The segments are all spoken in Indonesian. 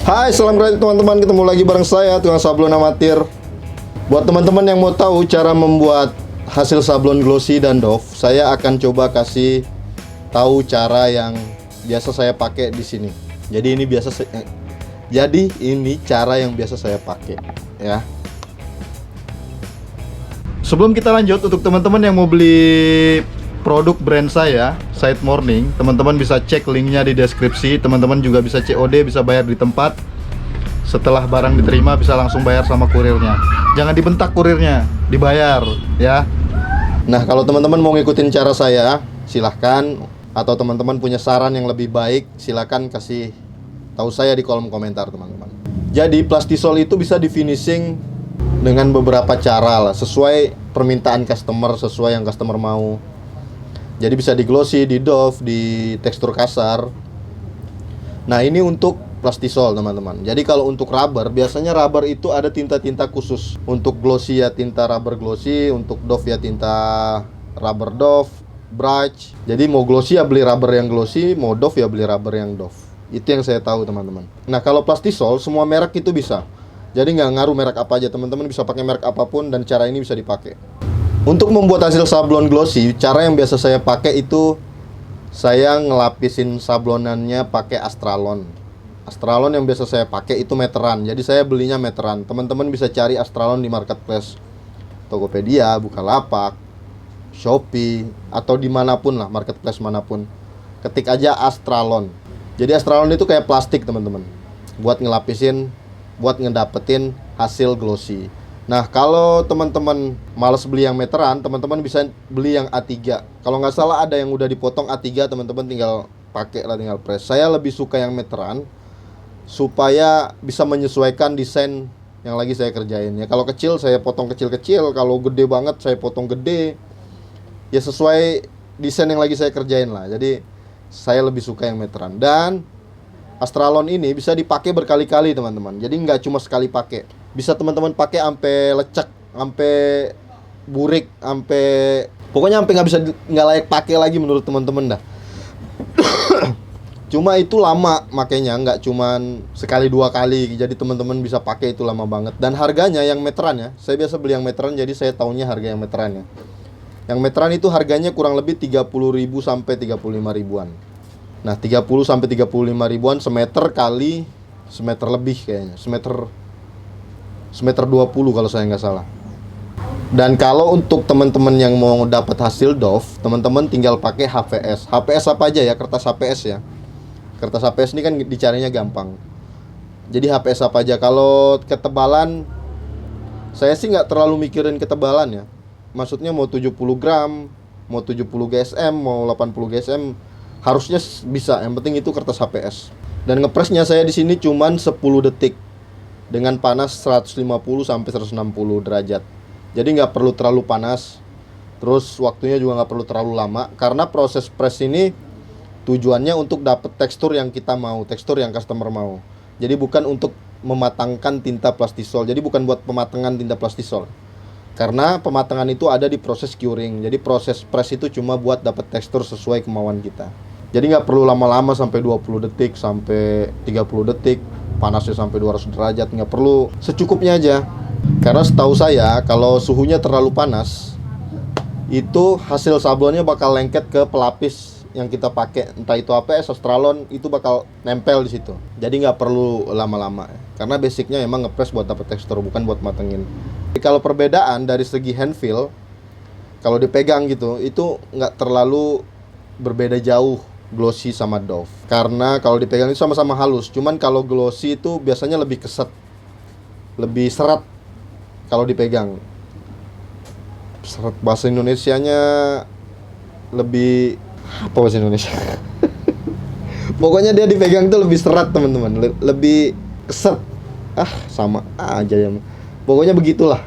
Hai, assalamualaikum teman-teman, ketemu lagi bareng saya, tukang sablon amatir. Buat teman-teman yang mau tahu cara membuat hasil sablon glossy dan doff, saya akan coba kasih tahu cara yang biasa saya pakai di sini. Jadi ini cara yang biasa saya pakai, ya. Sebelum kita lanjut, untuk teman-teman yang mau beli produk brand saya, Side Morning, teman-teman bisa cek linknya di deskripsi. Teman-teman juga bisa COD, bisa bayar di tempat. Setelah barang diterima bisa langsung bayar sama kurirnya. Jangan dibentak kurirnya, dibayar ya. Nah, kalau teman-teman mau ngikutin cara saya, silahkan. Atau teman-teman punya saran yang lebih baik, silahkan kasih tahu saya di kolom komentar, teman-teman. Jadi plastisol itu bisa di finishing dengan beberapa cara lah, sesuai permintaan customer, sesuai yang customer mau. Jadi bisa di glossy, di doff, di tekstur kasar. Nah, ini untuk plastisol, teman-teman. Jadi kalau untuk rubber, biasanya rubber itu ada tinta-tinta khusus. Untuk glossy ya tinta rubber glossy, untuk doff ya tinta rubber doff, brush. Jadi mau glossy ya beli rubber yang glossy, mau doff ya beli rubber yang doff. Itu yang saya tahu, teman-teman. Nah, kalau plastisol semua merek itu bisa. Jadi nggak ngaruh merek apa aja, teman-teman bisa pakai merek apapun dan cara ini bisa dipakai. Untuk membuat hasil sablon glossy, cara yang biasa saya pakai itu saya ngelapisin sablonannya pakai Astralon. Astralon yang biasa saya pakai itu meteran. Jadi saya belinya meteran. Teman-teman bisa cari Astralon di marketplace Tokopedia, Bukalapak, Shopee, atau dimanapun lah, marketplace manapun. Ketik aja Astralon. Jadi Astralon itu kayak plastik, teman-teman, buat ngelapisin, buat ngedapetin hasil glossy. Nah, kalau teman-teman males beli yang meteran, teman-teman bisa beli yang A3. Kalau nggak salah ada yang udah dipotong A3, teman-teman tinggal pakai lah, tinggal press. Saya lebih suka yang meteran supaya bisa menyesuaikan desain yang lagi saya kerjain. Ya, kalau kecil saya potong kecil-kecil, kalau gede banget saya potong gede. Ya sesuai desain yang lagi saya kerjain lah. Jadi saya lebih suka yang meteran. Dan Astralon ini bisa dipakai berkali-kali, teman-teman. Jadi nggak cuma sekali pakai. Bisa teman-teman pakai sampai lecek, sampai burik, sampai pokoknya sampai nggak layak pakai lagi menurut teman-teman dah. Cuma itu lama makanya, nggak cuman sekali dua kali. Jadi teman-teman bisa pakai itu lama banget. Dan harganya yang meteran ya, saya biasa beli yang meteran, jadi saya taunya harga yang meteran ya. Yang meteran itu harganya kurang lebih 30.000 sampai 35 ribuan. Nah, 30 sampai 35 ribuan semeter kali semeter lebih kayaknya. Semeter 20 kalau saya nggak salah. Dan kalau untuk teman-teman yang mau dapat hasil doff, teman-teman tinggal pakai HVS. HVS apa aja ya? Kertas HVS ya. Kertas HVS ini kan dicarinya gampang. Jadi HVS apa aja? Kalau ketebalan, saya sih nggak terlalu mikirin ketebalan ya. Maksudnya mau 70 gram, mau 70 GSM, mau 80 GSM, harusnya bisa. Yang penting itu kertas HVS. Dan ngepresnya saya di sini cuman 10 detik dengan panas 150 sampai 160 derajat. Jadi nggak perlu terlalu panas. Terus waktunya juga nggak perlu terlalu lama, karena proses press ini tujuannya untuk dapet tekstur yang kita mau, tekstur yang customer mau. Jadi bukan untuk mematangkan tinta plastisol. Jadi bukan buat pematangan tinta plastisol. Karena pematangan itu ada di proses curing. Jadi proses press itu cuma buat dapet tekstur sesuai kemauan kita. Jadi nggak perlu lama-lama sampai 20 detik, sampai 30 detik, panasnya sampai 200 derajat, nggak perlu, secukupnya aja. Karena setahu saya kalau suhunya terlalu panas, itu hasil sablonnya bakal lengket ke pelapis yang kita pakai, entah itu HVS, Astralon, itu bakal nempel di situ. Jadi nggak perlu lama-lama, karena basicnya emang ngepres buat dapet tekstur, bukan buat matengin. Jadi kalau perbedaan dari segi hand feel, kalau dipegang gitu, itu nggak terlalu berbeda jauh glossy sama doff. Karena kalau dipegang itu sama-sama halus. Cuman kalau glossy itu biasanya lebih keset, lebih seret kalau dipegang. Seret bahasa Indonesianya lebih apa bahasa Indonesia? Pokoknya dia dipegang tuh lebih seret, teman-teman. Lebih keset. Sama aja ya. Pokoknya begitulah.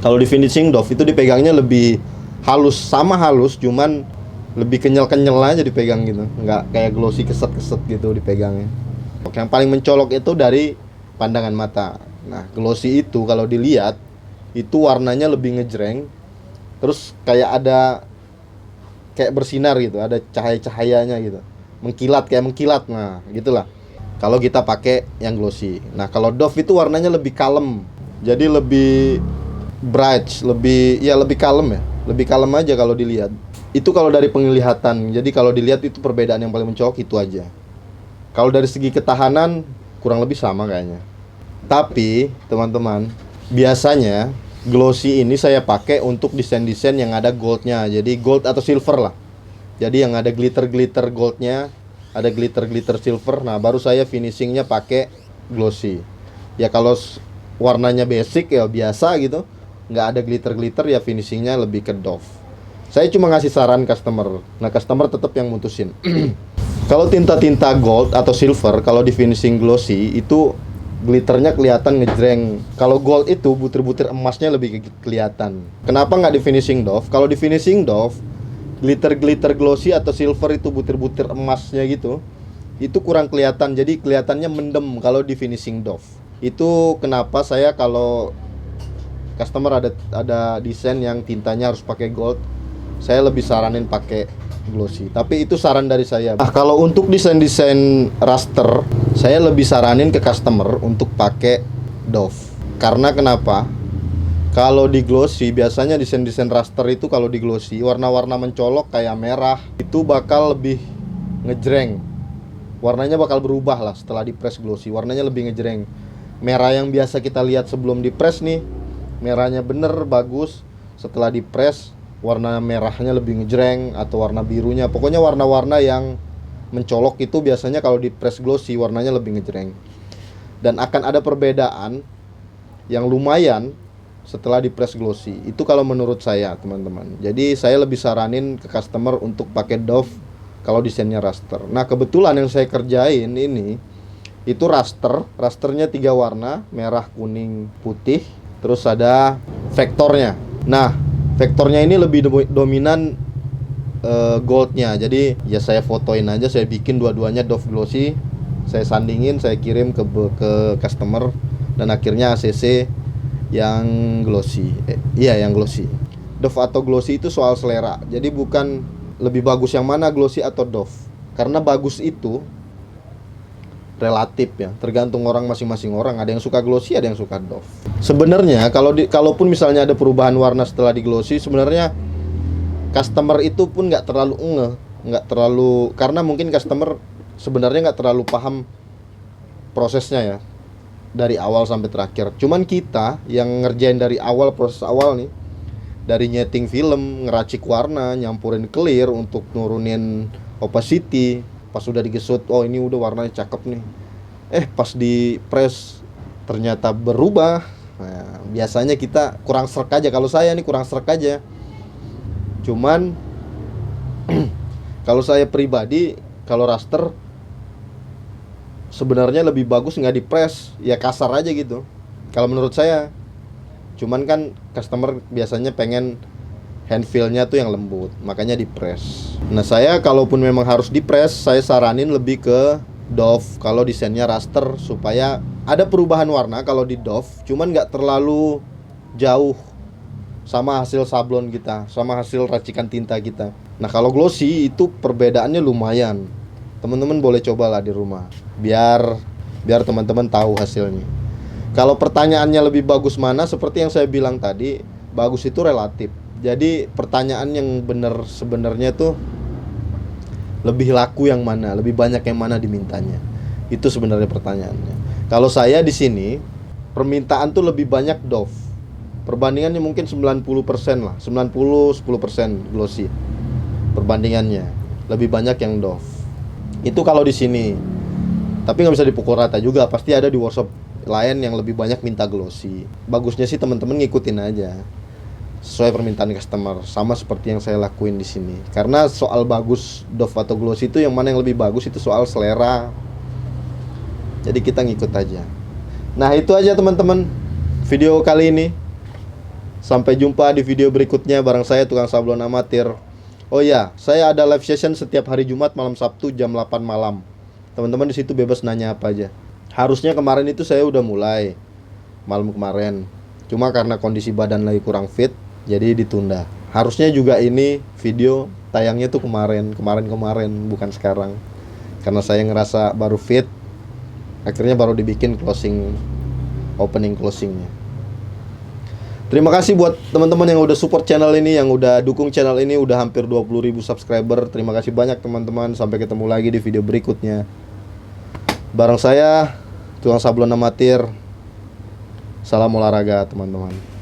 Kalau di finishing doff itu dipegangnya lebih halus, sama halus, cuman lebih kenyal-kenyal aja dipegang gitu. Nggak kayak glossy keset-keset gitu dipegangnya. Yang paling mencolok itu dari pandangan mata. Nah, glossy itu kalau dilihat itu warnanya lebih ngejreng. Terus kayak ada kayak bersinar gitu, ada cahaya-cahayanya gitu. Mengkilat, kayak mengkilat. Nah, gitulah. kalau kita pakai yang glossy. Nah, kalau Dove itu warnanya lebih kalem. Jadi lebih bright, lebih kalem ya. Lebih kalem aja kalau dilihat. Itu kalau dari penglihatan. Jadi kalau dilihat itu perbedaan yang paling mencolok itu aja. Kalau dari segi ketahanan kurang lebih sama kayaknya. Tapi, teman-teman, biasanya glossy ini saya pakai untuk desain-desain yang ada goldnya. Jadi gold atau silver lah. Jadi yang ada glitter-glitter goldnya, ada glitter-glitter silver. Nah, baru saya finishingnya pakai glossy. Ya kalau warnanya basic ya biasa gitu, nggak ada glitter-glitter, ya finishingnya lebih ke Dove. Saya cuma ngasih saran customer. Nah, customer tetap yang mutusin. Kalau tinta-tinta gold atau silver, kalau di finishing glossy itu glitternya kelihatan ngejreng. Kalau gold itu butir-butir emasnya lebih kelihatan. Kenapa nggak di finishing Dove? Kalau di finishing Dove, glitter-glitter glossy atau silver itu butir-butir emasnya gitu, itu kurang kelihatan. Jadi kelihatannya mendem kalau di finishing Dove. Itu kenapa saya kalau customer ada desain yang tintanya harus pakai gold, saya lebih saranin pakai glossy. Tapi itu saran dari saya. Nah, kalau untuk desain-desain raster, saya lebih saranin ke customer untuk pakai Dove. Karena kenapa? Kalau di glossy, biasanya desain-desain raster itu kalau di glossy, warna-warna mencolok kayak merah, itu bakal lebih ngejreng. Warnanya bakal berubah lah setelah di press glossy, warnanya lebih ngejreng. Merah yang biasa kita lihat sebelum di press nih, merahnya bener, bagus. Setelah di press, warna merahnya lebih ngejreng, atau warna birunya. Pokoknya warna-warna yang mencolok itu biasanya kalau di press glossy, warnanya lebih ngejreng. Dan akan ada perbedaan yang lumayan setelah di press glossy. Itu kalau menurut saya, teman-teman. Jadi saya lebih saranin ke customer untuk pakai Dove kalau desainnya raster. Nah, kebetulan yang saya kerjain ini itu rasternya 3 warna, merah, kuning, putih. Terus ada vektornya. Nah, vektornya ini lebih dominan goldnya. Jadi ya saya fotoin aja, saya bikin dua-duanya Dove glossy, saya sandingin, saya kirim ke customer, dan akhirnya ACC yang glossy. Yang glossy. Dove atau glossy itu soal selera. Jadi bukan lebih bagus yang mana, glossy atau Dove. Karena bagus itu relatif ya, tergantung orang, masing-masing orang. Ada yang suka glossy, ada yang suka Dove. Sebenarnya kalaupun misalnya ada perubahan warna setelah di glossy, sebenarnya customer itu pun nggak terlalu, karena mungkin customer sebenarnya nggak terlalu paham prosesnya ya, dari awal sampai terakhir. Cuman kita yang ngerjain dari awal, proses awal nih, dari nyeting film, ngeracik warna, nyampurin clear untuk nurunin opacity. Pas udah digesut, oh ini udah warnanya cakep nih, pas di press ternyata berubah. Nah, biasanya kita kurang srek aja. Kalau saya nih kurang srek aja. Cuman kalau saya pribadi, kalau raster sebenarnya lebih bagus nggak di press, ya kasar aja gitu kalau menurut saya. Cuman kan customer biasanya pengen hand feel-nya tuh yang lembut, makanya di press. Nah, saya kalaupun memang harus di press, saya saranin lebih ke Dove kalau desainnya raster, supaya ada perubahan warna kalau di Dove, cuman nggak terlalu jauh sama hasil sablon kita, sama hasil racikan tinta kita. Nah, kalau glossy itu perbedaannya lumayan. Teman-teman boleh cobalah di rumah, biar teman-teman tahu hasilnya. Kalau pertanyaannya lebih bagus mana, seperti yang saya bilang tadi, bagus itu relatif. Jadi pertanyaan yang benar sebenarnya tuh lebih laku yang mana, lebih banyak yang mana dimintanya. Itu sebenarnya pertanyaannya. Kalau saya di sini permintaan tuh lebih banyak Dove. Perbandingannya mungkin 90% lah, 90-10% glossy. Perbandingannya lebih banyak yang Dove. Itu kalau di sini. Tapi nggak bisa dipukul rata juga, pasti ada di workshop lain yang lebih banyak minta glossy. Bagusnya sih teman-teman ngikutin aja sesuai permintaan customer, sama seperti yang saya lakuin di sini. Karena soal bagus Dove atau glossy itu yang mana yang lebih bagus itu soal selera. Jadi kita ngikut aja. Nah, itu aja teman-teman video kali ini. Sampai jumpa di video berikutnya bareng saya Tukang Sablon Amatir. Oh ya, saya ada live session setiap hari Jumat malam Sabtu jam 8 malam. Teman-teman di situ bebas nanya apa aja. Harusnya kemarin itu saya udah mulai malam kemarin. Cuma karena kondisi badan lagi kurang fit, jadi ditunda. Harusnya juga ini video tayangnya tuh kemarin bukan sekarang. Karena saya ngerasa baru fit, Akhirnya baru dibikin opening closingnya. Terima kasih buat teman-teman yang udah support channel ini, yang udah dukung channel ini, udah hampir 20.000 subscriber. Terima kasih banyak teman-teman. Sampai ketemu lagi di video berikutnya. Bareng saya, Tukang Sablon Amatir. Salam olahraga teman-teman.